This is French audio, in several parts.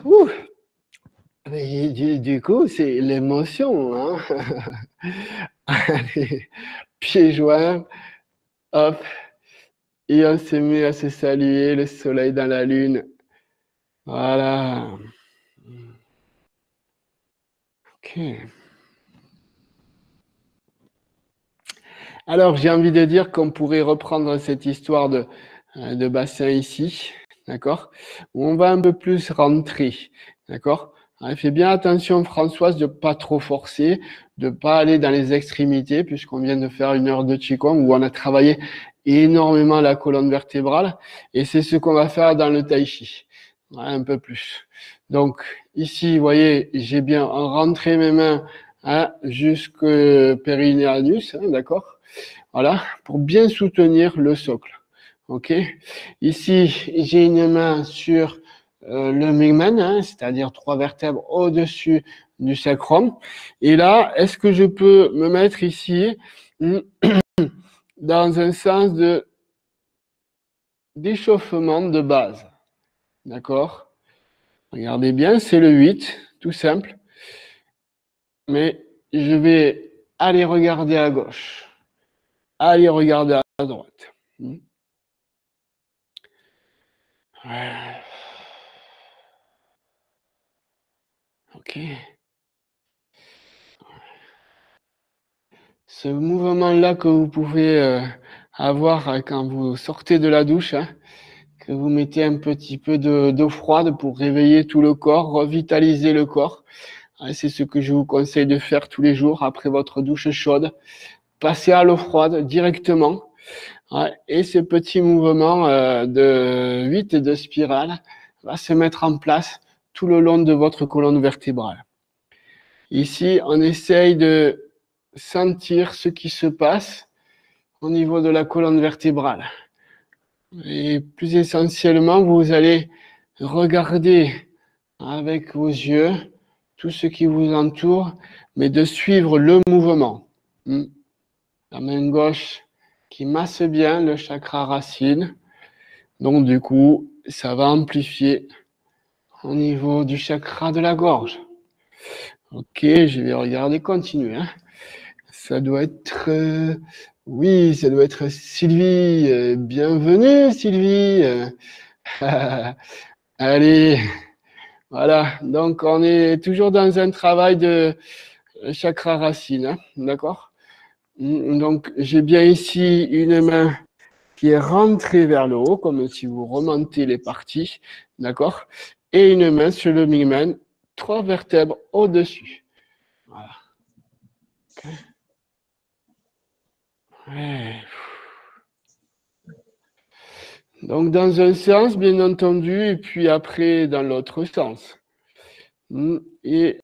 Ouh. Mais du coup, c'est l'émotion, hein. Allez, pieds joints, hop, et on se met à se saluer, le soleil dans la lune. Voilà. Ok. Alors, j'ai envie de dire qu'on pourrait reprendre cette histoire de bassin ici, d'accord? Où on va un peu plus rentrer, d'accord? Alors, fais bien attention, Françoise, de pas trop forcer, de pas aller dans les extrémités, puisqu'on vient de faire 1 heure de Qigong où on a travaillé énormément la colonne vertébrale, et c'est ce qu'on va faire dans le Tai Chi. Ouais, un peu plus. Donc, ici, vous voyez, j'ai bien rentré mes mains jusqu'au périnéanus, d'accord? Voilà, pour bien soutenir le socle. OK. Ici, j'ai une main sur le mingmen, c'est-à-dire 3 vertèbres au-dessus du sacrum. Et là, est-ce que je peux me mettre ici dans un sens d'échauffement de base? D'accord? Regardez bien, c'est le 8, tout simple. Mais je vais aller regarder à gauche, aller regarder à droite. Ouais. Ok. Ce mouvement-là que vous pouvez avoir quand vous sortez de la douche, que vous mettez un petit peu d'eau froide pour réveiller tout le corps, revitaliser le corps. C'est ce que je vous conseille de faire tous les jours après votre douche chaude. Passez à l'eau froide directement. Et ce petit mouvement de 8 et de spirale va se mettre en place tout le long de votre colonne vertébrale. Ici, on essaye de sentir ce qui se passe au niveau de la colonne vertébrale. Et plus essentiellement, vous allez regarder avec vos yeux tout ce qui vous entoure, mais de suivre le mouvement. La main gauche qui masse bien le chakra racine. Donc du coup, ça va amplifier au niveau du chakra de la gorge. Ok, je vais regarder, continuer. Ça doit être... oui, ça doit être Sylvie. Bienvenue, Sylvie. Allez, voilà. Donc, on est toujours dans un travail de chakra racine, d'accord? Donc, j'ai bien ici une main qui est rentrée vers le haut, comme si vous remontez les parties, d'accord? Et une main sur le mingmen, 3 vertèbres au-dessus. Voilà. Okay. Ouais. Donc, dans un sens, bien entendu, et puis après, dans l'autre sens. Et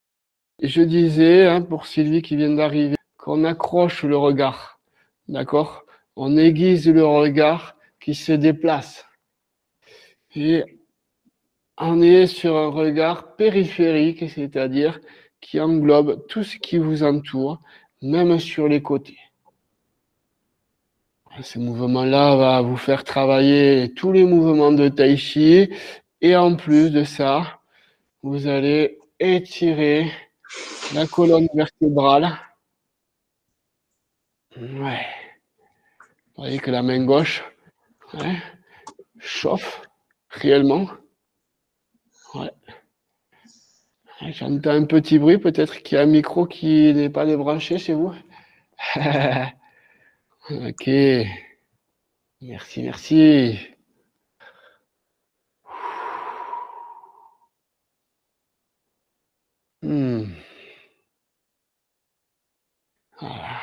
je disais, pour Sylvie qui vient d'arriver, qu'on accroche le regard, d'accord? On aiguise le regard qui se déplace. Et on est sur un regard périphérique, c'est-à-dire qui englobe tout ce qui vous entoure, même sur les côtés. Ce mouvement-là va vous faire travailler tous les mouvements de Tai Chi. Et en plus de ça, vous allez étirer la colonne vertébrale. Ouais. Vous voyez que la main gauche chauffe réellement. Ouais. J'entends un petit bruit, peut-être qu'il y a un micro qui n'est pas débranché chez vous. Ok. Merci, merci. Voilà.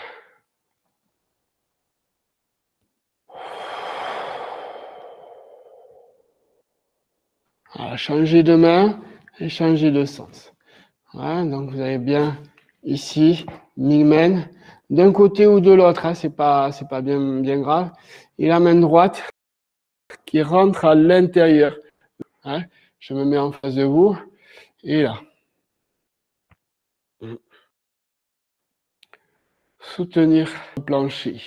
Voilà, changer de main et changer de sens. Voilà, donc vous avez bien ici, mingmen, d'un côté ou de l'autre, c'est pas bien grave. Et la main droite qui rentre à l'intérieur. Je me mets en face de vous et là. Soutenir le plancher.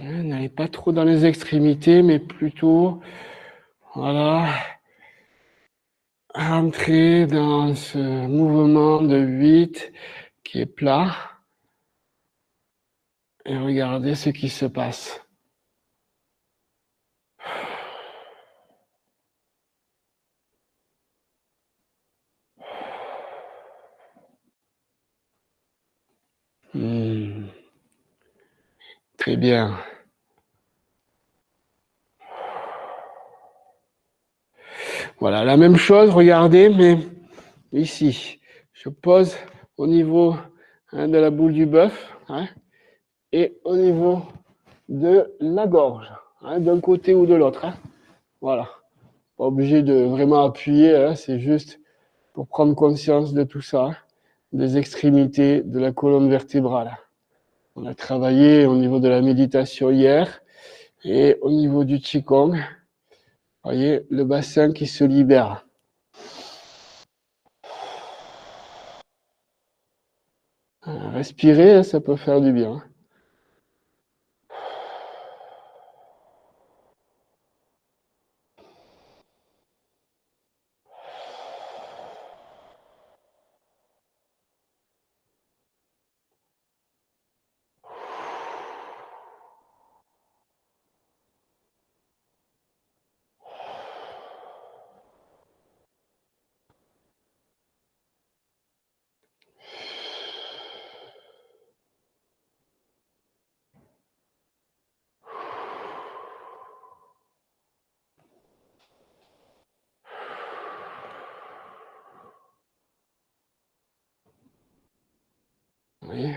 N'allez pas trop dans les extrémités, mais plutôt, voilà, rentrer dans ce mouvement de 8 qui est plat et regardez ce qui se passe. Très bien. Voilà, la même chose, regardez, mais ici, je pose au niveau de la boule du bœuf et au niveau de la gorge, d'un côté ou de l'autre. Voilà. Pas obligé de vraiment appuyer, c'est juste pour prendre conscience de tout ça, des extrémités de la colonne vertébrale. On a travaillé au niveau de la méditation hier et au niveau du Qigong, vous voyez le bassin qui se libère. Respirer, ça peut faire du bien. Oui.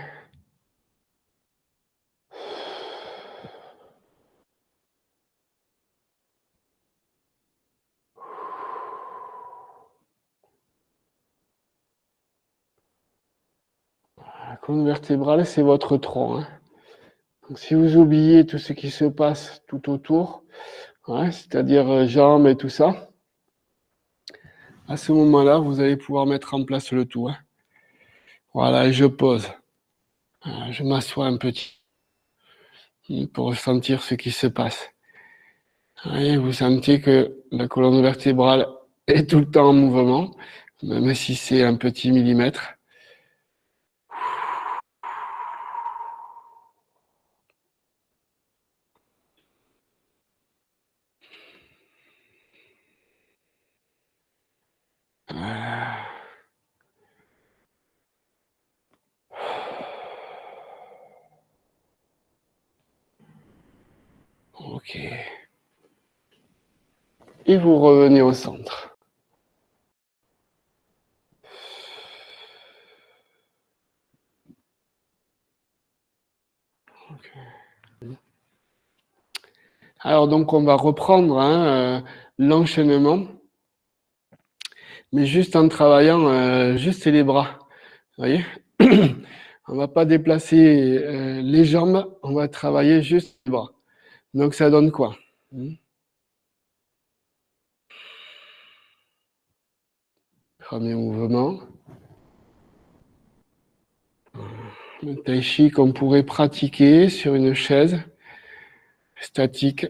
La colonne vertébrale, c'est votre tronc. Donc, si vous oubliez tout ce qui se passe tout autour, c'est-à-dire jambes et tout ça, à ce moment-là, vous allez pouvoir mettre en place le tout. Voilà, et je pose. Je m'assois un petit pour ressentir ce qui se passe. Et vous sentez que la colonne vertébrale est tout le temps en mouvement, même si c'est un petit millimètre. Ok. Et vous revenez au centre. Okay. Alors donc on va reprendre l'enchaînement, mais juste en travaillant juste les bras. Vous voyez? On va pas déplacer les jambes, on va travailler juste les bras. Donc ça donne quoi? Premier mouvement. Le tai chi qu'on pourrait pratiquer sur une chaise statique.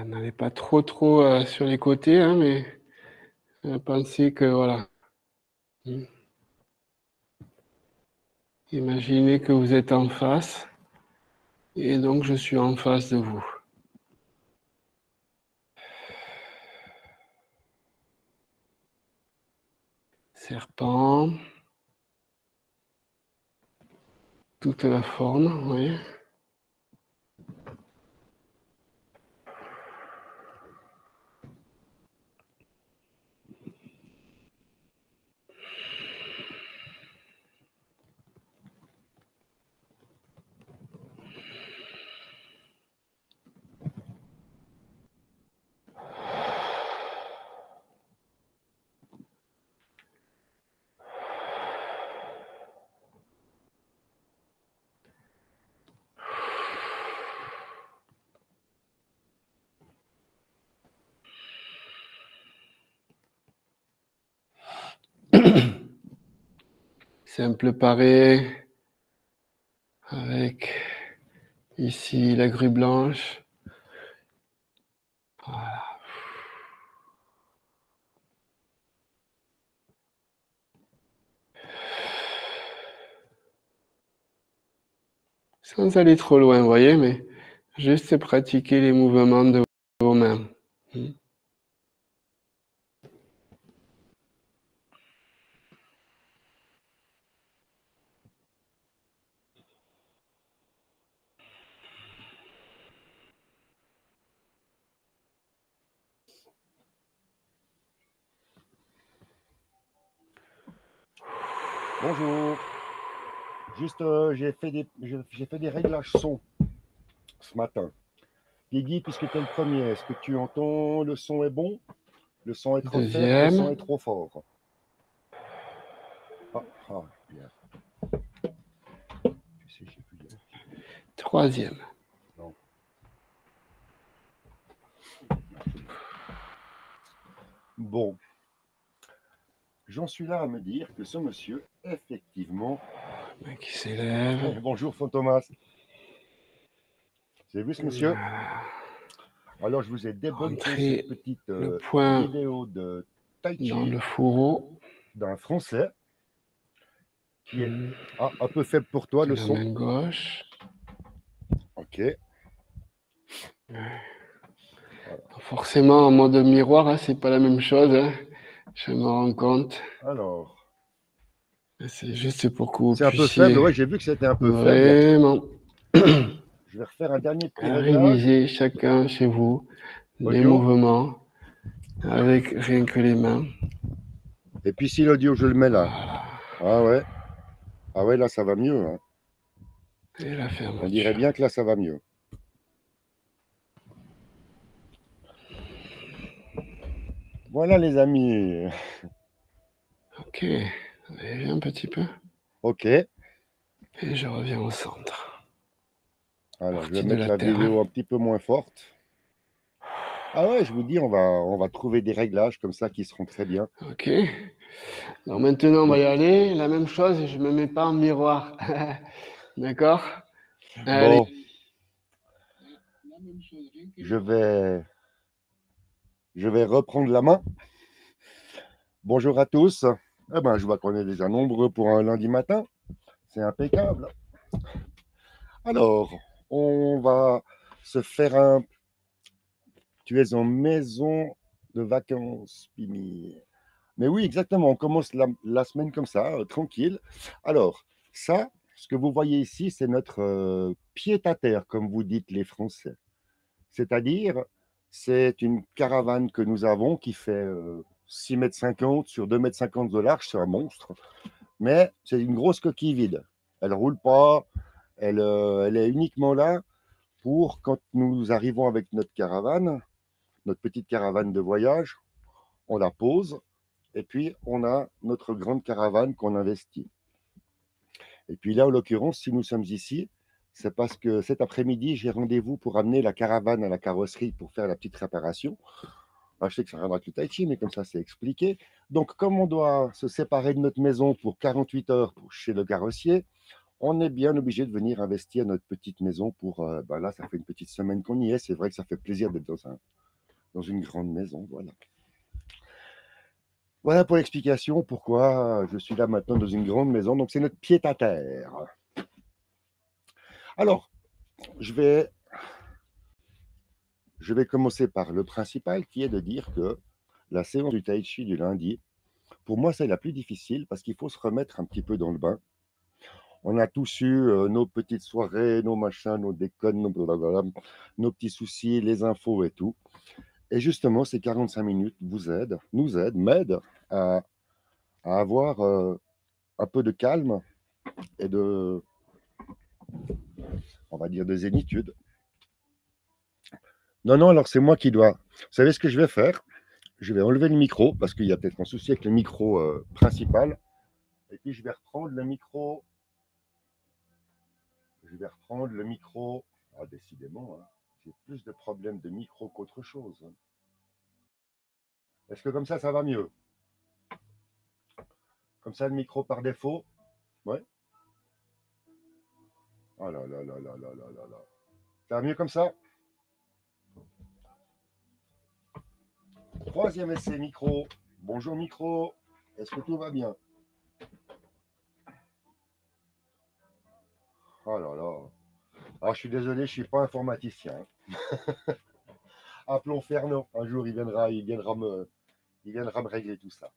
N'allez pas trop sur les côtés, mais pensez que voilà. Imaginez que vous êtes en face et donc je suis en face de vous. Serpent. toute la forme, oui. Simple paré avec ici la grue blanche. Voilà. Sans aller trop loin, vous voyez, mais juste pratiquer les mouvements de vos mains. Bonjour. Juste, j'ai fait des réglages son ce matin. Guigui, puisque tu es le premier, est-ce que tu entends le son est bon? Le son est trop faible, le son est Deuxième, trop fort. Bien. Tu sais, je sais plus dire. troisième. Non. Bon. J'en suis là à me dire que ce monsieur, effectivement. Le mec qui s'élève. Bonjour, Fantomas. Vous avez vu ce monsieur? Alors, je vous ai débunké cette Rentrer petite le poing vidéo de Tai dans Chi le fourreau d'un Français qui est un peu faible pour toi, de le la son. main gauche. Ok. Voilà. Forcément, en mode miroir, hein, c'est pas la même chose. Hein. Je me rends compte. Alors. C'est juste pour que vous C'est un peu faible, puissiez ouais, j'ai vu que c'était un peu faible. vraiment Je vais refaire un dernier petit réglage. réviser chacun chez vous les Audio. mouvements avec rien que les mains. Et puis si l'audio, je le mets là. Ah ouais. Ah ouais, là, ça va mieux. Hein. Et la fermeture. On dirait bien que là, ça va mieux. Voilà, les amis. Ok, allez, un petit peu. Ok. Et je reviens au centre. Alors, je vais Partie de mettre la la terre. vidéo un petit peu moins forte. Ah ouais, je vous dis, on va trouver des réglages comme ça qui seront très bien. Ok. Donc maintenant, on va y aller. La même chose, je me mets pas en miroir. D'accord? Allez. Bon, je vais reprendre la main. Bonjour à tous. Eh ben, je vois qu'on est déjà nombreux pour un lundi matin. C'est impeccable. Alors, on va se faire un. Tu es en maison de vacances, Pimi. Mais oui, exactement. On commence la semaine comme ça, tranquille. Alors, ça, ce que vous voyez ici, c'est notre pied-à-terre, comme vous dites les Français. C'est-à-dire, c'est une caravane que nous avons qui fait 6,50 m sur 2,50 m de large. C'est un monstre. Mais c'est une grosse coquille vide. Elle ne roule pas. Elle est uniquement là pour quand nous arrivons avec notre caravane, notre petite caravane de voyage, on la pose et puis on a notre grande caravane qu'on investit. Et puis là, en l'occurrence, si nous sommes ici, c'est parce que cet après-midi, j'ai rendez-vous pour amener la caravane à la carrosserie pour faire la petite réparation. Alors, je sais que ça reviendra avec le tai chi, mais comme ça, c'est expliqué. Donc, comme on doit se séparer de notre maison pour 48 heures chez le carrossier, on est bien obligé de venir investir notre petite maison pour. Ben là, ça fait une petite semaine qu'on y est. C'est vrai que ça fait plaisir d'être dans une grande maison. Voilà. Voilà pour l'explication pourquoi je suis là maintenant dans une grande maison. Donc, c'est notre pied-à-terre. Alors, je vais commencer par le principal qui est de dire que la séance du tai chi du lundi, pour moi, c'est la plus difficile parce qu'il faut se remettre un petit peu dans le bain. On a tous eu nos petites soirées, nos machins, nos déconnes, nos, blablabla, nos petits soucis, les infos et tout. Et justement, ces 45 minutes m'aident à avoir un peu de calme et de, on va dire, de zénitude. Non, non, alors c'est moi qui dois. Vous savez ce que je vais faire? Je vais enlever le micro parce qu'il y a peut-être un souci avec le micro principal. Et puis je vais reprendre le micro. Je vais reprendre le micro. Ah, décidément, hein, j'ai plus de problèmes de micro qu'autre chose. Hein. Est-ce que comme ça va mieux? Comme ça, le micro par défaut? Ouais. Oh là là là là là là là là. Ça va mieux comme ça? Troisième essai micro. Bonjour micro. Est-ce que tout va bien? Oh là là. Ah, je suis désolé, je ne suis pas informaticien. Appelons Fernand. Un jour, il viendra me régler tout ça.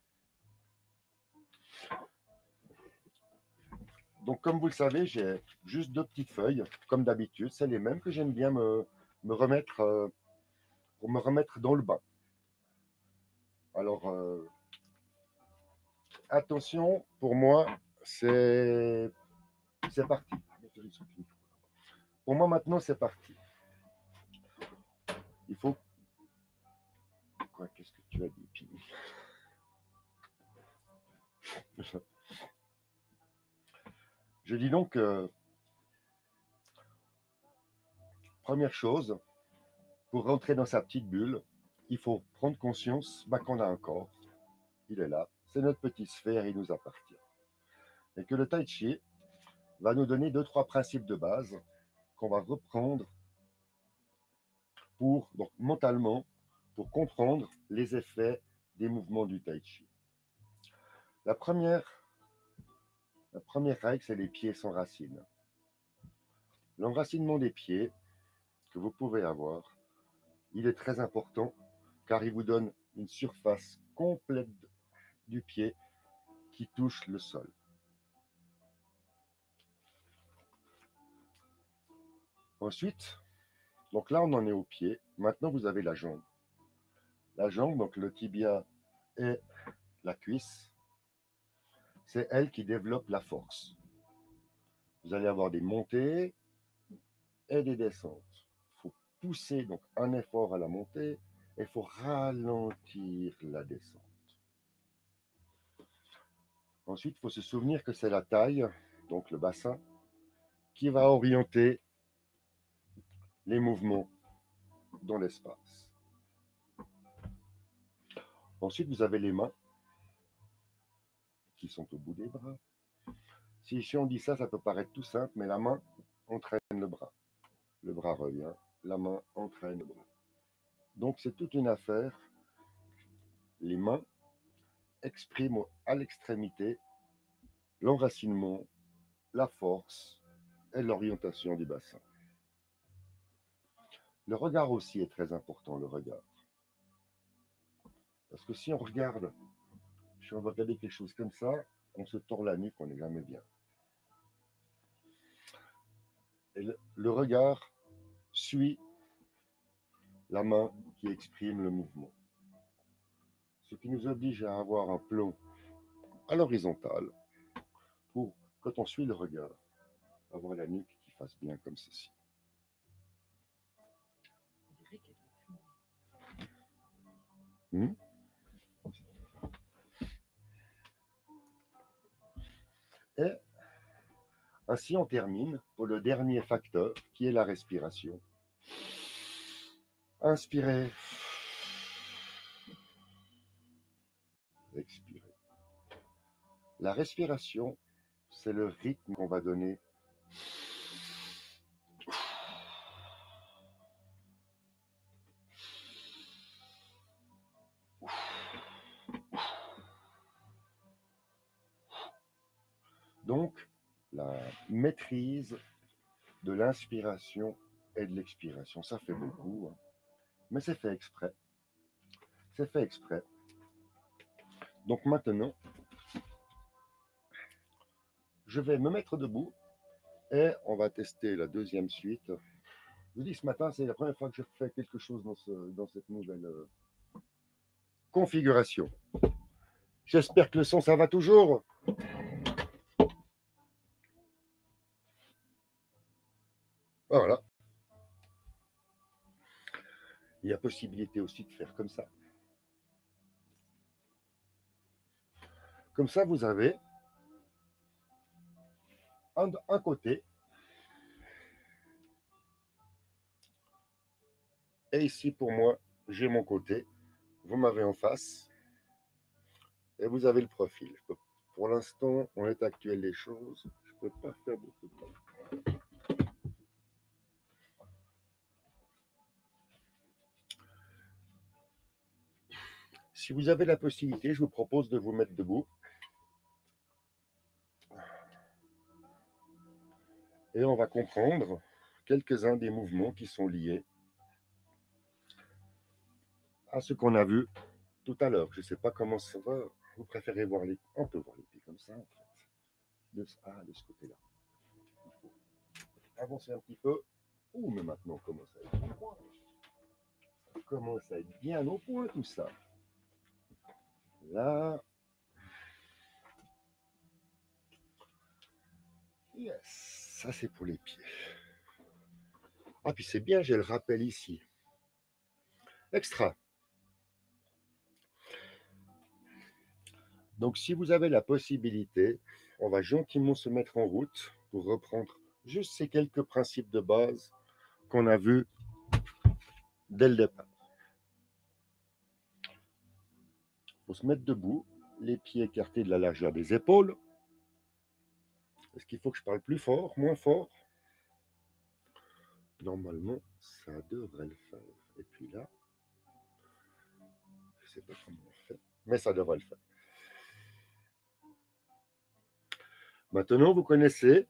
Donc, comme vous le savez, j'ai juste deux petites feuilles, comme d'habitude. C'est les mêmes que j'aime bien me remettre pour me remettre dans le bain. Alors, attention, pour moi, c'est parti. Pour moi, maintenant, c'est parti. Il faut. Quoi? Qu'est-ce que tu as dit, Pini? Je dis donc, première chose, pour rentrer dans sa petite bulle, il faut prendre conscience qu'on a un corps. Il est là. C'est notre petite sphère, il nous appartient. Et que le tai chi va nous donner deux, trois principes de base qu'on va reprendre pour, donc, mentalement, pour comprendre les effets des mouvements du tai chi. La première règle, c'est les pieds sans racines. L'enracinement des pieds que vous pouvez avoir, il est très important car il vous donne une surface complète du pied qui touche le sol. Ensuite, donc là on en est au pied. Maintenant vous avez la jambe. La jambe, donc le tibia et la cuisse, c'est elle qui développe la force. Vous allez avoir des montées et des descentes. Il faut pousser donc un effort à la montée et il faut ralentir la descente. Ensuite, il faut se souvenir que c'est la taille, donc le bassin, qui va orienter les mouvements dans l'espace. Ensuite, vous avez les mains qui sont au bout des bras. Si on dit ça, ça peut paraître tout simple, mais la main entraîne le bras. Le bras revient, la main entraîne le bras. Donc c'est toute une affaire. Les mains expriment à l'extrémité l'enracinement, la force et l'orientation du bassin. Le regard aussi est très important, le regard. Parce que si on regarde, si on va regarder quelque chose comme ça, on se tord la nuque, on n'est jamais bien. Et le regard suit la main qui exprime le mouvement. Ce qui nous oblige à avoir un plan à l'horizontale pour, quand on suit le regard, avoir la nuque qui fasse bien comme ceci. Et ainsi, on termine pour le dernier facteur qui est la respiration. Inspirez. Expirez. La respiration, c'est le rythme qu'on va donner donc la maîtrise de l'inspiration et de l'expiration. Ça fait beaucoup, hein, mais c'est fait exprès. C'est fait exprès. Donc maintenant, je vais me mettre debout et on va tester la deuxième suite. Je vous dis, ce matin, c'est la première fois que je fais quelque chose dans cette nouvelle configuration. J'espère que le son, ça va toujours. Voilà. Il y a possibilité aussi de faire comme ça. Comme ça, vous avez un côté. Et ici, pour moi, j'ai mon côté. Vous m'avez en face. Et vous avez le profil. Pour l'instant, en l'état actuel des choses, je ne peux pas faire beaucoup de temps. Si vous avez la possibilité, je vous propose de vous mettre debout. Et on va comprendre quelques-uns des mouvements qui sont liés à ce qu'on a vu tout à l'heure. Je ne sais pas comment ça va. Vous préférez voir les... On peut voir les pieds comme ça, en fait. De ce côté-là. Il faut avancer un petit peu. Ouh, mais maintenant, on commence à être au point. Ça commence à être bien au point, tout ça. Là. Yes. Ça, c'est pour les pieds. Ah, puis c'est bien, j'ai le rappel ici. Extra. Donc, si vous avez la possibilité, on va gentiment se mettre en route pour reprendre juste ces quelques principes de base qu'on a vus dès le départ. Il faut se mettre debout, les pieds écartés de la largeur des épaules. Est-ce qu'il faut que je parle plus fort, moins fort? Normalement, ça devrait le faire. Et puis là, je ne sais pas comment on fait, mais ça devrait le faire. Maintenant, vous connaissez,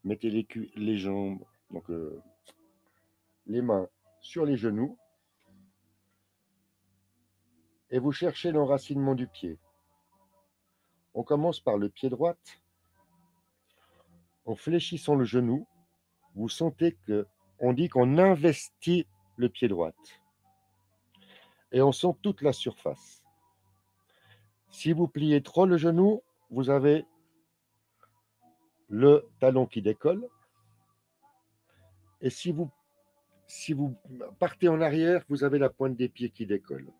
mettez les jambes, donc les mains sur les genoux, et vous cherchez l'enracinement du pied. On commence par le pied droit. En fléchissant le genou, vous sentez qu'on dit qu'on investit le pied droit. Et on sent toute la surface. Si vous pliez trop le genou, vous avez le talon qui décolle. Et si vous partez en arrière, vous avez la pointe des pieds qui décolle.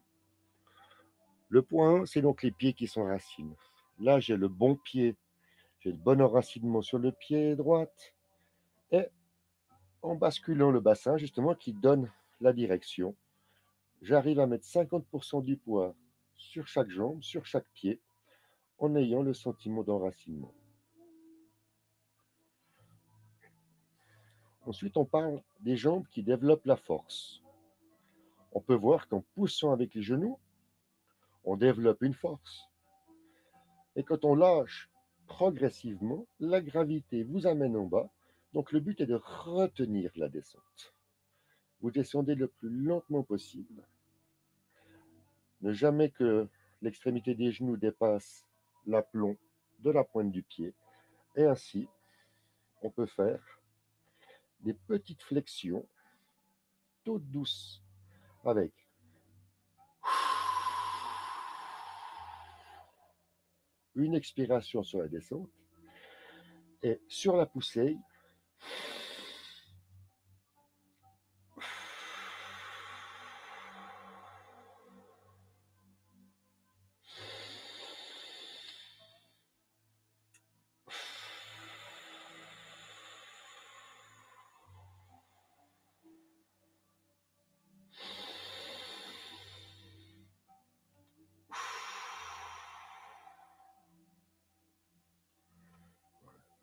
Le point 1, c'est donc les pieds qui sont racines. Là, j'ai le bon pied, j'ai le bon enracinement sur le pied droit. Et en basculant le bassin, justement, qui donne la direction, j'arrive à mettre 50% du poids sur chaque jambe, sur chaque pied, en ayant le sentiment d'enracinement. Ensuite, on parle des jambes qui développent la force. On peut voir qu'en poussant avec les genoux, on développe une force. Et quand on lâche progressivement, la gravité vous amène en bas. Donc le but est de retenir la descente. Vous descendez le plus lentement possible. Ne jamais que l'extrémité des genoux dépasse l'aplomb de la pointe du pied. Et ainsi, on peut faire des petites flexions toutes douces avec une expiration sur la descente et sur la poussée,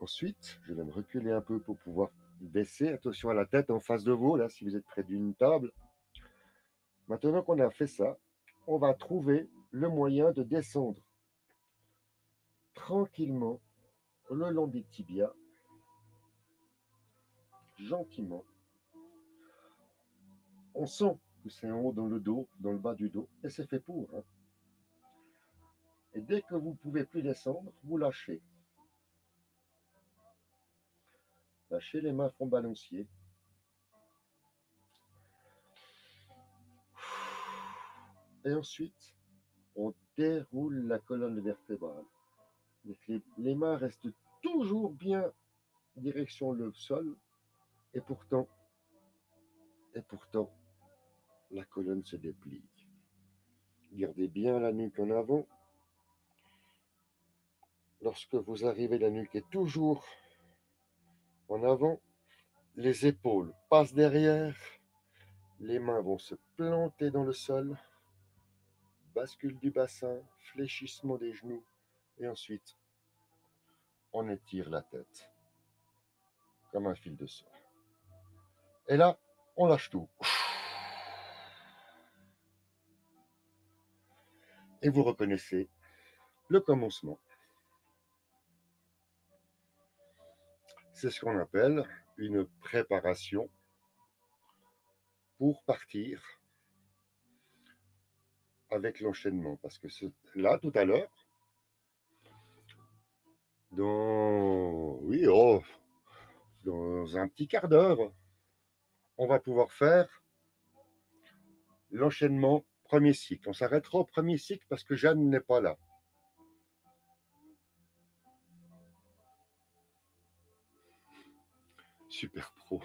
ensuite, je vais me reculer un peu pour pouvoir baisser. Attention à la tête en face de vous, là, si vous êtes près d'une table. Maintenant qu'on a fait ça, on va trouver le moyen de descendre tranquillement le long des tibias, gentiment. On sent que c'est en haut dans le dos, dans le bas du dos, et c'est fait pour. Et dès que vous ne pouvez plus descendre, vous lâchez. Lâchez les mains, front balancier. Et ensuite, on déroule la colonne vertébrale. Les mains restent toujours bien direction le sol. Et pourtant, la colonne se déplie. Gardez bien la nuque en avant. Lorsque vous arrivez, la nuque est toujours en avant. Les épaules passent derrière. Les mains vont se planter dans le sol. Bascule du bassin, fléchissement des genoux. Et ensuite, on étire la tête comme un fil de soie. Et là, on lâche tout. Et vous reconnaissez le commencement. C'est ce qu'on appelle une préparation pour partir avec l'enchaînement. Parce que là, tout à l'heure, dans un petit quart d'heure, on va pouvoir faire l'enchaînement premier cycle. On s'arrêtera au premier cycle parce que Jeanne n'est pas là. Super pro.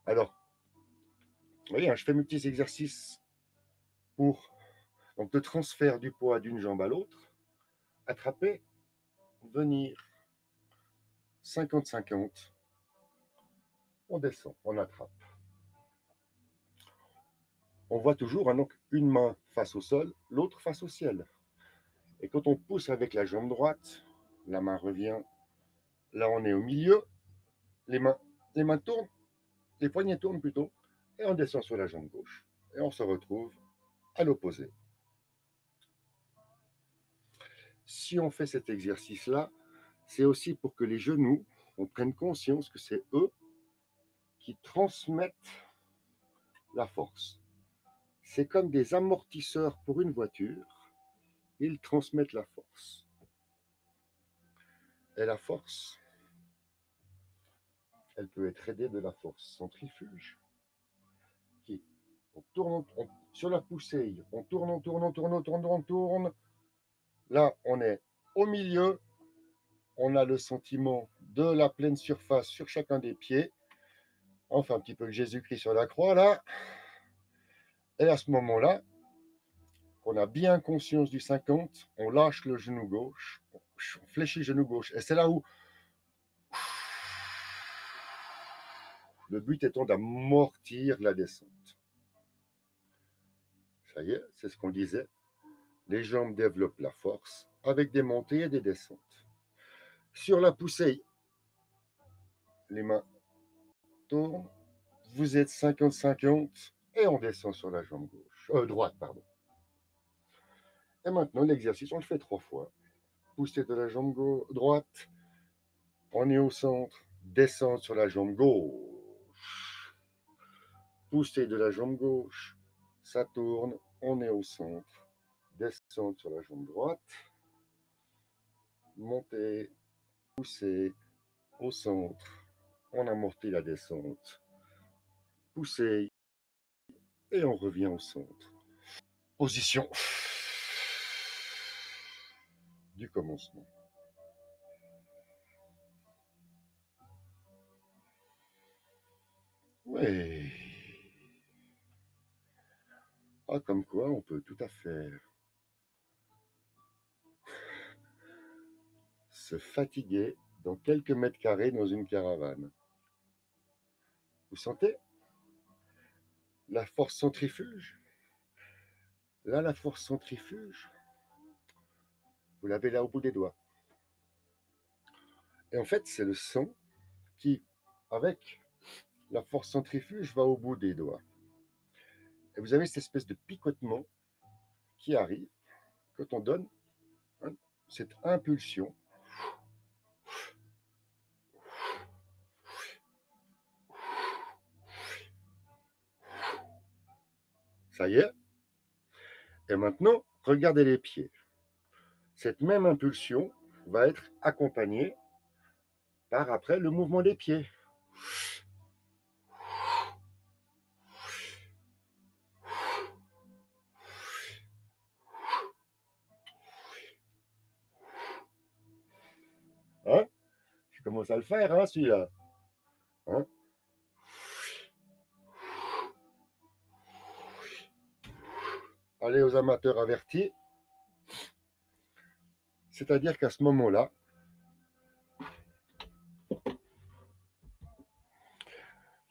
Alors, vous voyez, je fais mes petits exercices pour donc le transfert du poids d'une jambe à l'autre, attraper, venir, 50-50, on descend, on attrape. On voit toujours donc une main face au sol, l'autre face au ciel. Et quand on pousse avec la jambe droite, la main revient, là on est au milieu, les mains tournent, les poignets tournent plutôt, et on descend sur la jambe gauche. Et on se retrouve à l'opposé. Si on fait cet exercice-là, c'est aussi pour que les genoux, on prenne conscience que c'est eux qui transmettent la force. C'est comme des amortisseurs pour une voiture, ils transmettent la force. Et la force, elle peut être aidée de la force centrifuge. On tourne sur la poussée, on tourne. Là, on est au milieu, on a le sentiment de la pleine surface sur chacun des pieds. Enfin, un petit peu Jésus-Christ sur la croix, là. Et à ce moment-là, on a bien conscience du 50, on lâche le genou gauche, on fléchit le genou gauche. Et c'est là où le but étant d'amortir la descente. Ça y est, c'est ce qu'on disait. Les jambes développent la force avec des montées et des descentes. Sur la poussée, les mains tournent, vous êtes 50-50 et on descend sur la jambe droite. Et maintenant, l'exercice, on le fait 3 fois. Poussée de la jambe droite, on est au centre, descendre sur la jambe gauche. Poussée de la jambe gauche, ça tourne, on est au centre, descendre sur la jambe droite, monter, pousser, au centre, on amortit la descente, pousser, et on revient au centre. Position du commencement. Oui. Ah, comme quoi, on peut tout à fait se fatiguer dans quelques mètres carrés dans une caravane. Vous sentez la force centrifuge? Là, la force centrifuge, vous l'avez là au bout des doigts. Et en fait, c'est le sang qui, avec la force centrifuge, va au bout des doigts. Et vous avez cette espèce de picotement qui arrive quand on donne cette impulsion. Ça y est. Et maintenant, regardez les pieds. Cette même impulsion va être accompagnée par après le mouvement des pieds. Hein? Je commence à le faire, hein, celui-là. Hein? Allez aux amateurs avertis. C'est-à-dire qu'à ce moment-là,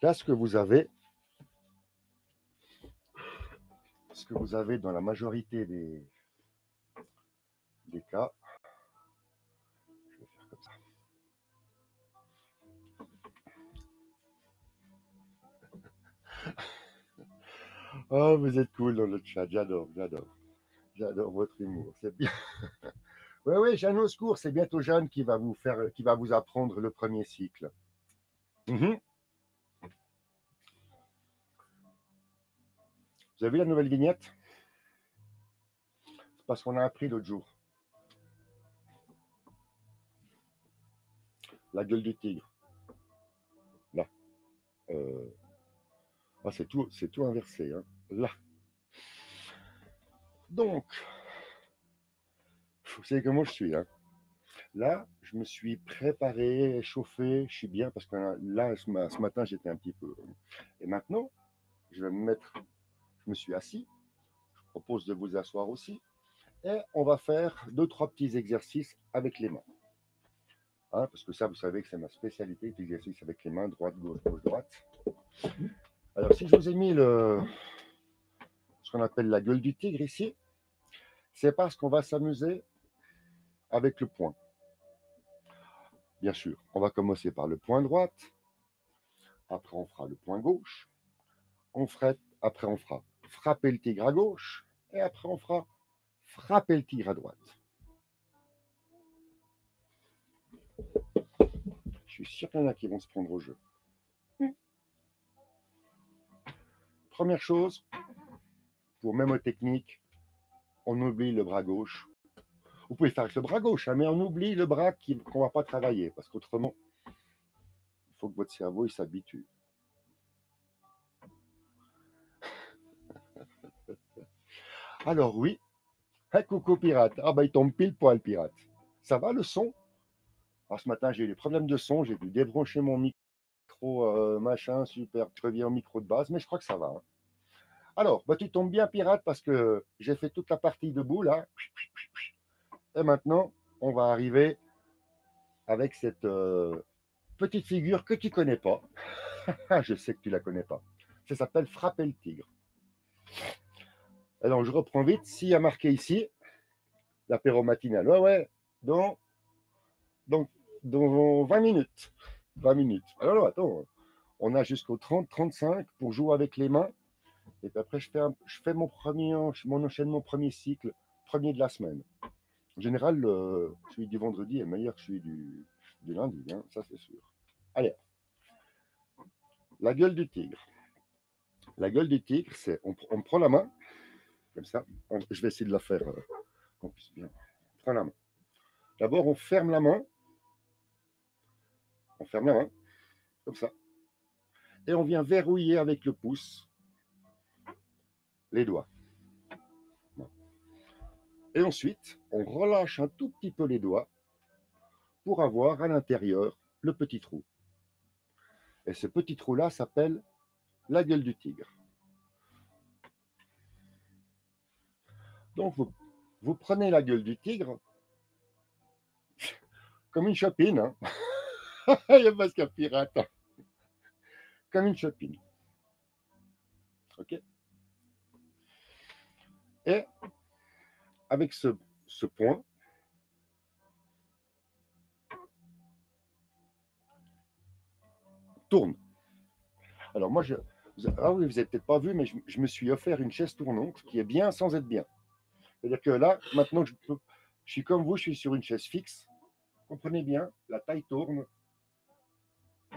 là, ce que vous avez dans la majorité des cas, je vais faire comme ça. Oh, vous êtes cool dans le chat, j'adore, j'adore. J'adore votre humour, c'est bien. Oui, oui, Jeanne au secours, c'est bientôt Jeanne qui va vous apprendre le premier cycle. Mhm. Vous avez vu la nouvelle vignette? C'est parce qu'on a appris l'autre jour. La gueule du tigre. Là. Ah, c'est tout inversé. Hein. Là. Donc, vous savez comment je suis. Hein. Là, je me suis préparé, chauffé, je suis bien parce que là, ce matin, j'étais un petit peu. Et maintenant, je vais me mettre, je me suis assis. Je propose de vous asseoir aussi. Et on va faire 2-3 petits exercices avec les mains. Hein, parce que ça, vous savez que c'est ma spécialité, l'exercice avec les mains, droite, gauche, gauche, droite. Alors, si je vous ai mis ce qu'on appelle la gueule du tigre ici, c'est parce qu'on va s'amuser avec le poing. Bien sûr, on va commencer par le poing droite, après on fera le poing gauche, après on fera frapper le tigre à gauche, et après on fera frapper le tigre à droite. Je suis sûr qu'il y en a qui vont se prendre au jeu. Première chose, pour mémotechnique, on oublie le bras gauche. Vous pouvez faire avec le bras gauche, hein, mais on oublie le bras qu'on ne va pas travailler, parce qu'autrement, il faut que votre cerveau s'habitue. Alors oui, hey, coucou pirate. Ah bah il tombe pile poil pirate. Ça va le son? Alors ce matin j'ai eu des problèmes de son, j'ai dû débrancher mon micro machin, super crevier en micro de base, mais je crois que ça va. Hein. Alors, bah tu tombes bien pirate parce que j'ai fait toute la partie debout là. Et maintenant, on va arriver avec cette petite figure que tu connais pas. Je sais que tu la connais pas. Ça s'appelle frapper le tigre. Alors je reprends vite. S'il y a marqué ici, l'apéro matinal. Ouais, ouais. Donc, dans 20 minutes. 20 minutes. Alors non, attends. On a jusqu'au 30-35 pour jouer avec les mains. Et puis après, je fais mon enchaînement premier cycle, premier de la semaine. En général, celui du vendredi est meilleur que celui du lundi, hein, ça c'est sûr. Allez, la gueule du tigre. La gueule du tigre, c'est on prend la main, comme ça. Je vais essayer de la faire qu'on puisse bien. On prend la main. D'abord, on ferme la main. On ferme la main, comme ça. Et on vient verrouiller avec le pouce les doigts. Et ensuite, on relâche un tout petit peu les doigts pour avoir à l'intérieur le petit trou. Et ce petit trou-là s'appelle la gueule du tigre. Donc, vous prenez la gueule du tigre comme une chopine. Hein. Il n'y a pas qu'un pirate. Comme une chopine. OK? Et avec ce point, tourne. Alors moi, ah oui, vous n'avez peut-être pas vu, mais je me suis offert une chaise tournante qui est bien sans être bien. C'est-à-dire que là, maintenant, je suis comme vous, je suis sur une chaise fixe. Comprenez bien, la taille tourne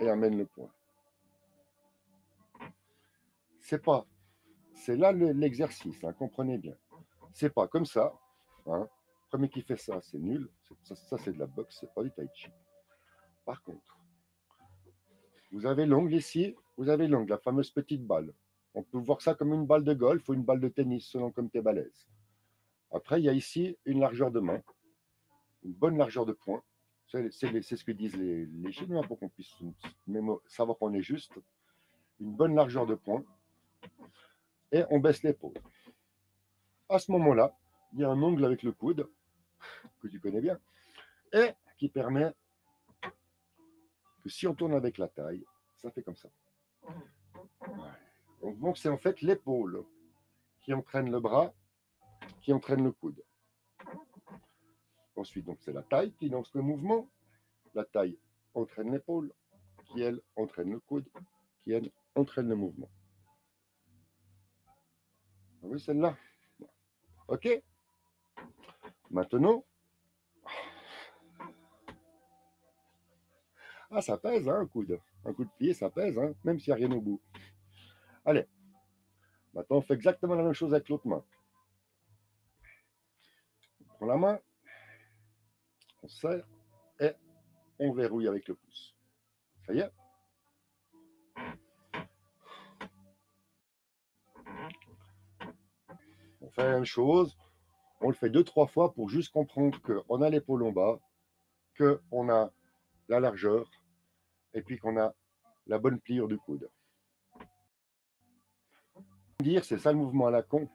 et amène le point. C'est là l'exercice, hein, comprenez bien. C'est pas comme ça. Hein. Le premier qui fait ça, c'est nul. Ça c'est de la boxe, c'est pas du tai chi. Par contre, vous avez l'ongle ici, vous avez l'ongle, la fameuse petite balle. On peut voir ça comme une balle de golf ou une balle de tennis, selon comme tu es balèze. Après, il y a ici une largeur de main, une bonne largeur de poing. C'est ce que disent les Chinois pour qu'on puisse savoir qu'on est juste. Une bonne largeur de poing. Et on baisse l'épaule. À ce moment-là, il y a un ongle avec le coude, que tu connais bien, et qui permet que si on tourne avec la taille, ça fait comme ça. Donc c'est en fait l'épaule qui entraîne le bras, qui entraîne le coude. Ensuite, donc c'est la taille qui lance le mouvement. La taille entraîne l'épaule, qui elle entraîne le coude, qui elle entraîne le mouvement. Oui, celle-là. Ok. Maintenant, ça pèse, hein, un coude. Un coup de pied, ça pèse, hein, même s'il n'y a rien au bout. Allez. Maintenant, on fait exactement la même chose avec l'autre main. On prend la main, on serre et on verrouille avec le pouce. Ça y est. On fait la même chose. On le fait 2-3 fois pour juste comprendre qu'on a l'épaule en bas, qu'on a la largeur et puis qu'on a la bonne pliure du coude. Dire, c'est ça le mouvement à la con.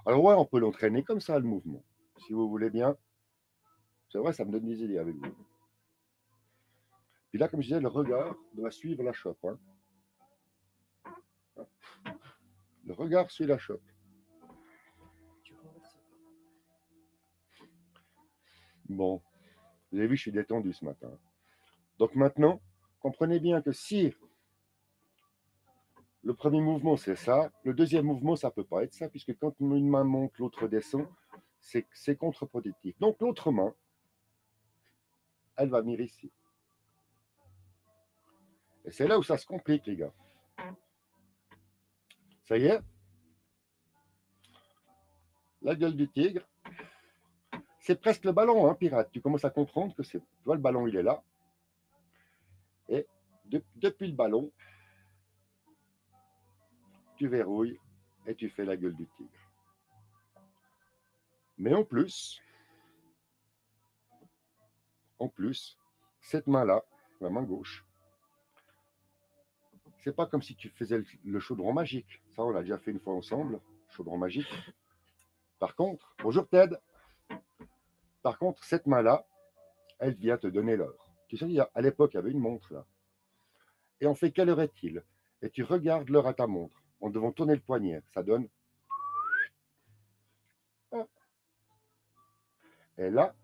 Alors ouais, on peut l'entraîner comme ça, le mouvement. Si vous voulez bien. C'est vrai, ça me donne des idées avec vous. Puis là, comme je disais, le regard doit suivre la chope. Hein. Le regard suit la chope. Bon, vous avez vu, je suis détendu ce matin. Donc maintenant, comprenez bien que si le premier mouvement c'est ça, le deuxième mouvement ça ne peut pas être ça, puisque quand une main monte, l'autre descend, c'est contre-productif. Donc l'autre main, elle va venir ici. Et c'est là où ça se complique, les gars. Ça y est, la gueule du tigre, c'est presque le ballon, hein, pirate. Tu commences à comprendre que c'est, tu vois, le ballon, il est là. Et depuis le ballon, tu verrouilles et tu fais la gueule du tigre. Mais en plus, cette main-là, la main gauche, c'est pas comme si tu faisais le chaudron magique. Ça, on l'a déjà fait une fois ensemble, chaudron magique. Par contre, bonjour Ted. Par contre, cette main-là, elle vient te donner l'heure. Tu sais, à l'époque, il y avait une montre là. Et on fait quelle heure est-il? Et tu regardes l'heure à ta montre en devant tourner le poignet. Ça donne. Et là,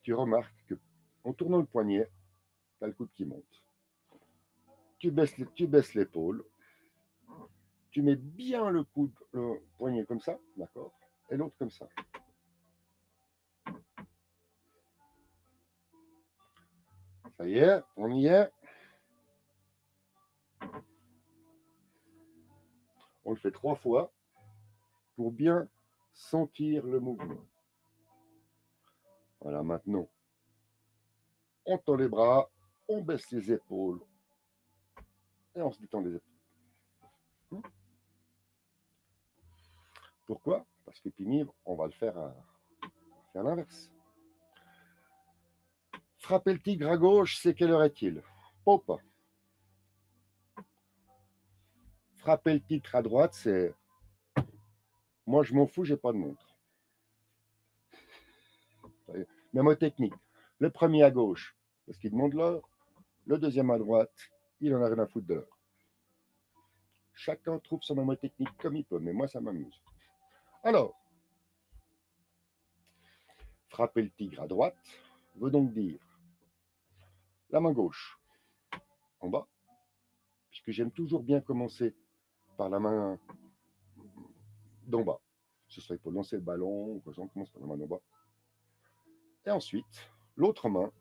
tu remarques que en tournant le poignet, tu as le coude qui monte. Tu baisses l'épaule. Tu mets bien le poignet comme ça, d'accord? Et l'autre comme ça. Ça y est, on y est. On le fait 3 fois pour bien sentir le mouvement. Voilà, maintenant, on tend les bras, on baisse les épaules et on se détend les épaules. Pourquoi? Parce que puis on va le faire à l'inverse. Frapper le tigre à gauche, c'est quelle heure est-il? Pop. Frapper le tigre à droite, c'est moi je m'en fous, j'ai pas de montre. Même technique. Le premier à gauche, parce qu'il demande l'heure. Le deuxième à droite, il en a rien à foutre de l'heure. Chacun trouve son mémotechnique comme il peut, mais moi ça m'amuse. Alors, frapper le tigre à droite veut donc dire la main gauche en bas, puisque j'aime toujours bien commencer par la main d'en bas. Ce serait pour lancer le ballon, ou quoi, on commence par la main d'en bas. Et ensuite, l'autre main,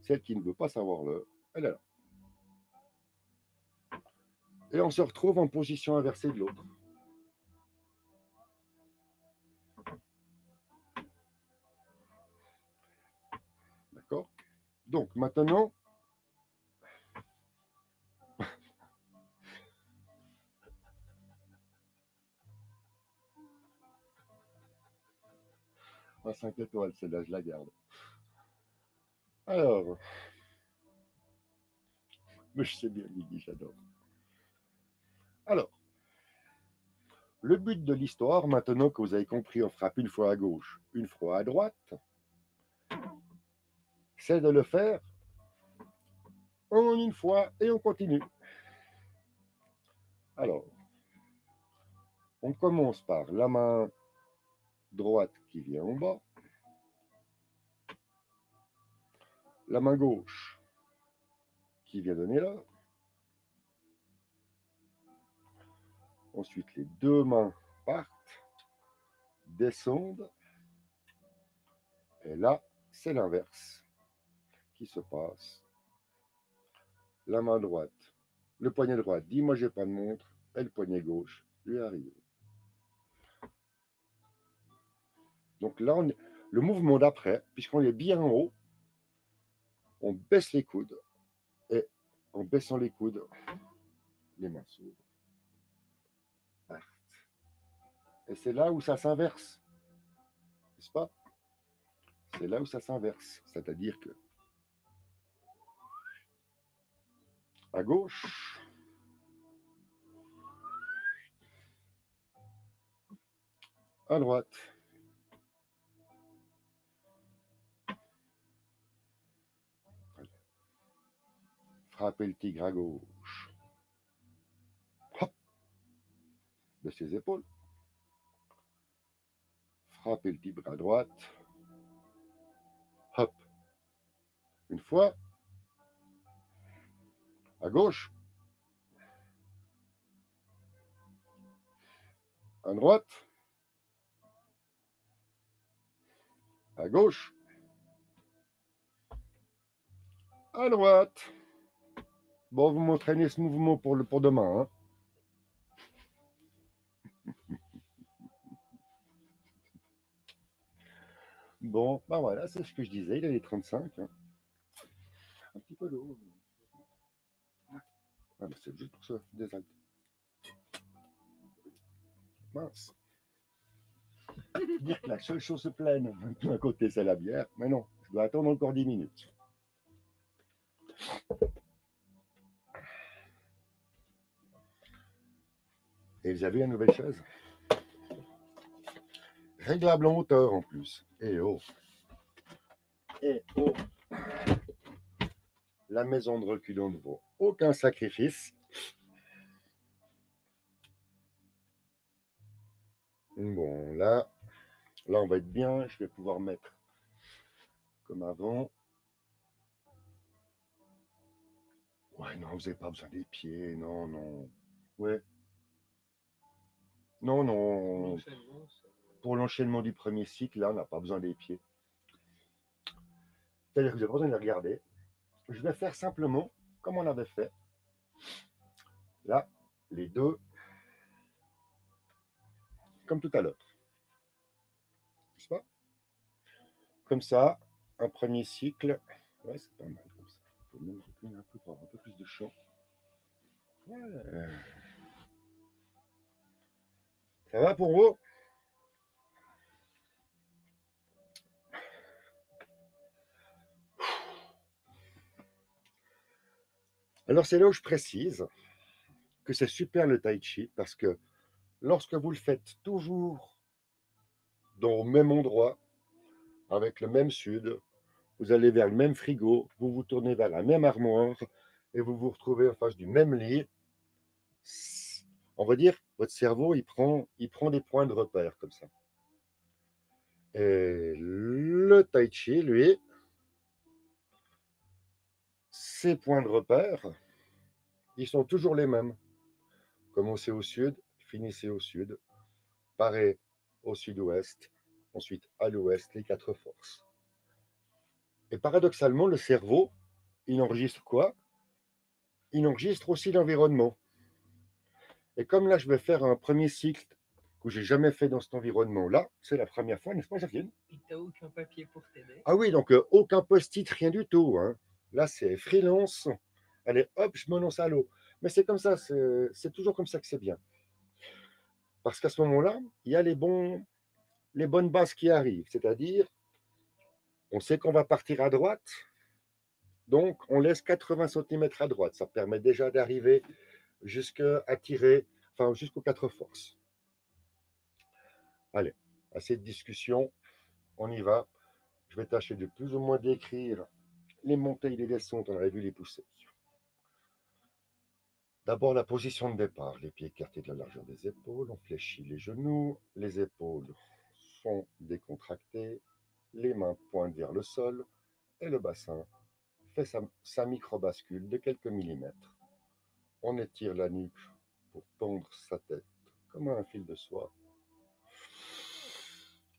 celle qui ne veut pas savoir l'heure, elle est là. Et on se retrouve en position inversée de l'autre. Donc maintenant, à 5 étoiles, celle-là, je la garde. Alors, mais je sais bien, Guigui, j'adore. Alors, le but de l'histoire, maintenant que vous avez compris, on frappe une fois à gauche, une fois à droite, c'est de le faire en une fois et on continue. Alors, on commence par la main droite qui vient en bas, la main gauche qui vient donner là, ensuite les deux mains partent, descendent, et là, c'est l'inverse qui se passe. La main droite, le poignet droit dit moi j'ai pas de montre, et le poignet gauche lui arrive. Donc là, le mouvement d'après, puisqu'on est bien en haut, on baisse les coudes, et en baissant les coudes, les mains s'ouvrent. Et c'est là où ça s'inverse, n'est-ce pas? C'est là où ça s'inverse, c'est-à-dire que à gauche, à droite. Frappez le tigre à gauche. Hop, de ses épaules. Frappez le tigre à droite. Hop. Une fois. À gauche. À droite. À gauche. À droite. Bon, vous m'entraînez ce mouvement pour demain. Hein. Bon, ben voilà, c'est ce que je disais, il est 35. Hein. Un petit peu d'eau. Ah, ben c'est juste pour ça, des algues. Mince. Dire que la seule chose pleine à côté, c'est la bière. Mais non, je dois attendre encore 10 minutes. Et vous avez la nouvelle chaise. Réglable en hauteur en plus. Et oh. Et oh. La maison de reculons ne vaut aucun sacrifice. Bon, là, on va être bien. Je vais pouvoir mettre comme avant. Ouais, non, vous n'avez pas besoin des pieds. Non, non. Ouais. Non, non. Pour l'enchaînement du premier cycle, là, on n'a pas besoin des pieds. C'est-à-dire que vous n'avez pas besoin de les regarder. Je vais faire simplement comme on avait fait. Là, les deux, comme tout à l'heure. N'est-ce pas? Comme ça, un premier cycle. Ouais, c'est pas mal comme ça. Il faut même reculer un peu pour avoir un peu plus de champ. Ouais. Ça va pour vous? Alors c'est là où je précise que c'est super le tai chi parce que lorsque vous le faites toujours dans le même endroit, avec le même sud, vous allez vers le même frigo, vous vous tournez vers la même armoire et vous vous retrouvez en face du même lit. On va dire, votre cerveau, il prend des points de repère comme ça. Et le tai chi, lui, ses points de repère, ils sont toujours les mêmes. Commencez au sud, finissez au sud, parez au sud-ouest, ensuite à l'ouest, les quatre forces. Et paradoxalement, le cerveau, il enregistre quoi? Il enregistre aussi l'environnement. Et comme là, je vais faire un premier cycle que j'ai jamais fait dans cet environnement-là. C'est la première fois, n'est-ce pas, Jacqueline? Puis tu n'as aucun papier pour t'aider. Ah oui, donc aucun post-it, rien du tout. Hein. Là, c'est freelance. Allez, hop, je me lance à l'eau. Mais c'est comme ça, c'est toujours comme ça que c'est bien. Parce qu'à ce moment-là, il y a les bonnes bases qui arrivent. C'est-à-dire, on sait qu'on va partir à droite, donc on laisse 80 cm à droite. Ça permet déjà d'arriver jusqu'à tirer, enfin jusqu'aux 4 forces. Allez, assez de discussion, on y va. Je vais tâcher de plus ou moins décrire les montées et les descentes, on avait vu les poussées. D'abord la position de départ, les pieds écartés de la largeur des épaules, on fléchit les genoux, les épaules sont décontractées, les mains pointent vers le sol et le bassin fait sa micro-bascule de quelques millimètres. On étire la nuque pour tendre sa tête comme un fil de soie.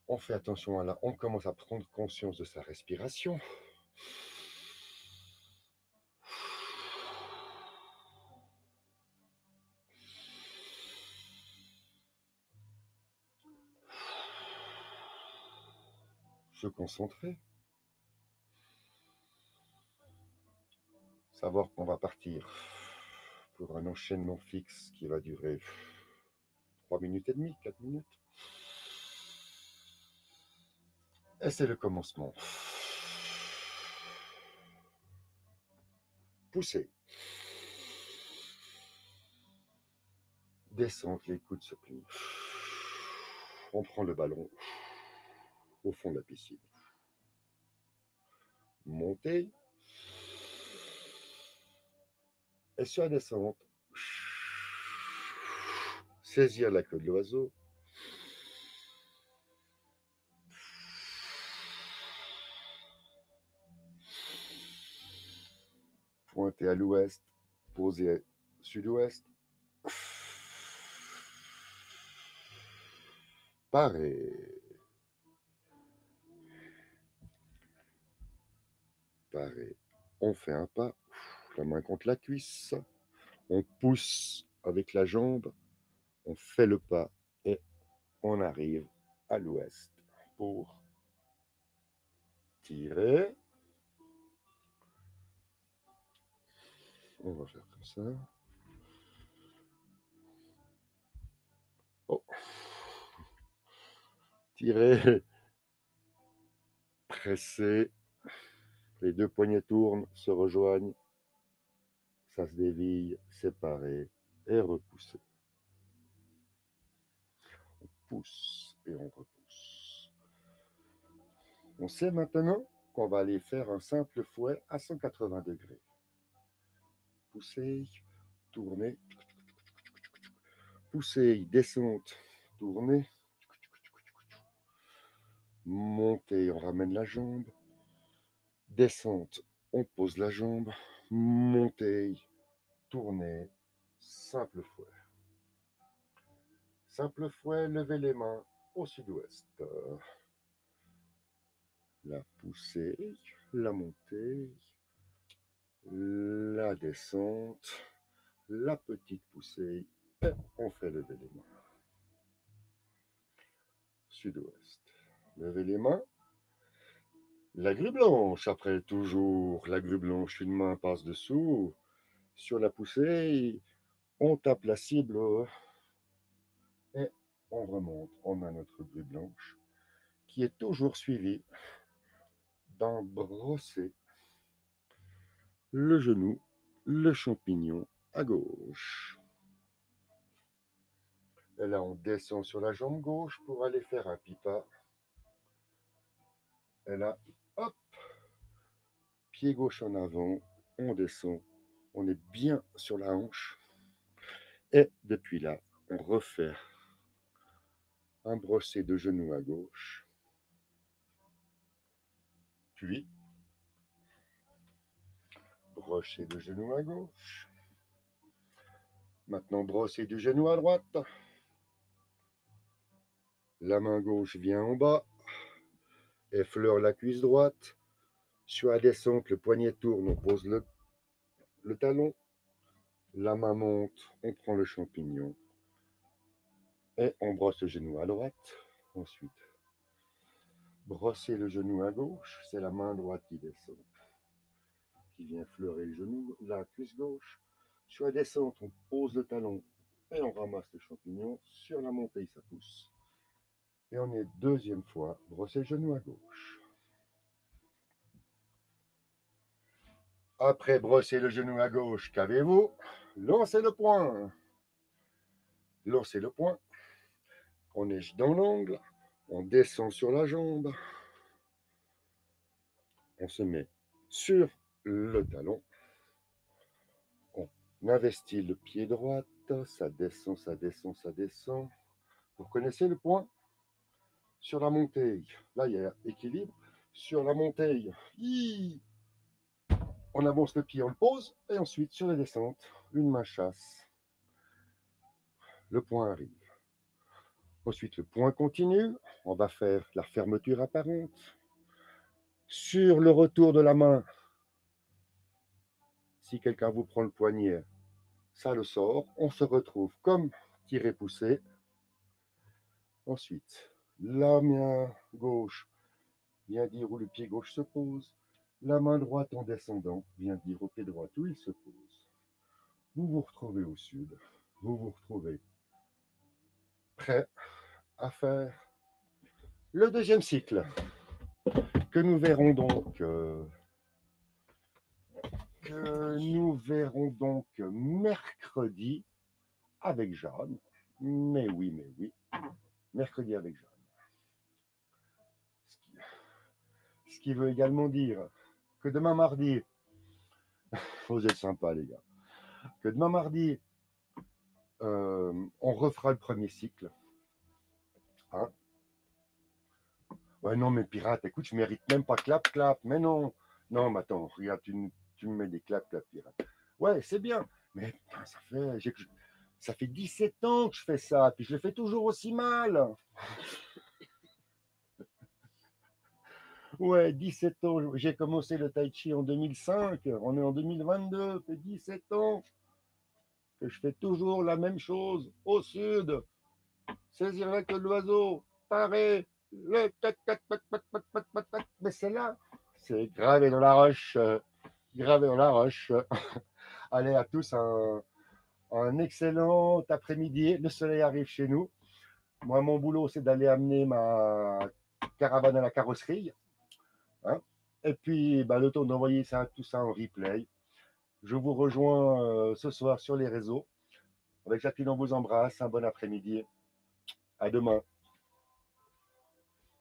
On fait attention à là, on commence à prendre conscience de sa respiration. Se concentrer. Savoir qu'on va partir pour un enchaînement fixe qui va durer 3 minutes et demie, 4 minutes. Et c'est le commencement. Pousser. Descente, les coudes se plient. On prend le ballon au fond de la piscine. Monter. Et sur la descente, saisir la queue de l'oiseau. Pointer à l'ouest, poser sud-ouest. Parer. Parer. On fait un pas, la main contre la cuisse. On pousse avec la jambe. On fait le pas et on arrive à l'ouest pour tirer. On va faire comme ça. Oh. Tirer, presser, les deux poignets tournent, se rejoignent, ça se déville, séparer et repousser. On pousse et on repousse. On sait maintenant qu'on va aller faire un simple fouet à 180 degrés. Pousser, tourner, pousser, descente, tourner, monter, on ramène la jambe, descente, on pose la jambe, monter, tourner, simple fouet. Simple fouet, levez les mains au sud-ouest. La poussée, la montée, la descente, la petite poussée, et on fait lever les mains. Sud-ouest. Levez les mains. La grue blanche, après toujours la grue blanche, une main passe dessous. Sur la poussée, on tape la cible et on remonte. On a notre grue blanche qui est toujours suivie d'un brosser le genou, le champignon à gauche. Et là, on descend sur la jambe gauche pour aller faire un pipa. Et là, hop, pied gauche en avant, on descend, on est bien sur la hanche. Et depuis là, on refait un brossé de genou à gauche. Puis, brossé de genou à gauche. Maintenant, brossé du genou à droite. La main gauche vient en bas, effleure la cuisse droite. Sur la descente, le poignet tourne, on pose le talon. La main monte, on prend le champignon. Et on brosse le genou à droite. Ensuite, brosser le genou à gauche. C'est la main droite qui descend, qui vient fleurer le genou, la cuisse gauche. Sur la descente, on pose le talon et on ramasse le champignon. Sur la montée, ça pousse. Et on est deuxième fois, brosser le genou à gauche. Après brosser le genou à gauche, qu'avez-vous? Lancez le poing. Lancez le poing. On est dans l'angle. On descend sur la jambe. On se met sur le talon. On investit le pied droit. Ça descend, ça descend, ça descend. Vous connaissez le point? Sur la montée, là il y a équilibre. Sur la montée, on avance le pied, on le pose. Et ensuite, sur la descente, une main chasse. Le point arrive. Ensuite, le point continue. On va faire la fermeture apparente. Sur le retour de la main, si quelqu'un vous prend le poignet, ça le sort. On se retrouve comme tiré-poussé. Ensuite, la main gauche vient dire où le pied gauche se pose. La main droite en descendant vient dire au pied droit où il se pose. Vous vous retrouvez au sud. Vous vous retrouvez prêt à faire le deuxième cycle que nous verrons donc mercredi avec Jeanne. Mais oui, mercredi avec Jeanne. Ce qui veut également dire que demain mardi, vous êtes sympas les gars, que demain mardi, on refera le premier cycle. Hein? Ouais, non, mais pirate, écoute, je mérite même pas clap, clap. Mais non, non, mais attends, regarde, tu me mets des clap, clap, pirate. Ouais, c'est bien, mais putain, ça fait 17 ans que je fais ça, puis je le fais toujours aussi mal. Ouais, 17 ans. J'ai commencé le tai chi en 2005. On est en 2022. Ça fait 17 ans que je fais toujours la même chose au sud. Saisir avec l'oiseau. Parer. Le tac, tac, tac, tac, tac, tac, tac, tac. Mais c'est là. C'est gravé dans la roche. Gravé dans la roche. Allez à tous un excellent après-midi. Le soleil arrive chez nous. Moi, mon boulot, c'est d'aller amener ma caravane à la carrosserie. Hein. Et puis, le temps d'envoyer tout ça en replay. Je vous rejoins ce soir sur les réseaux. Avec Jacqueline, on vous embrasse. Un bon après-midi. À demain.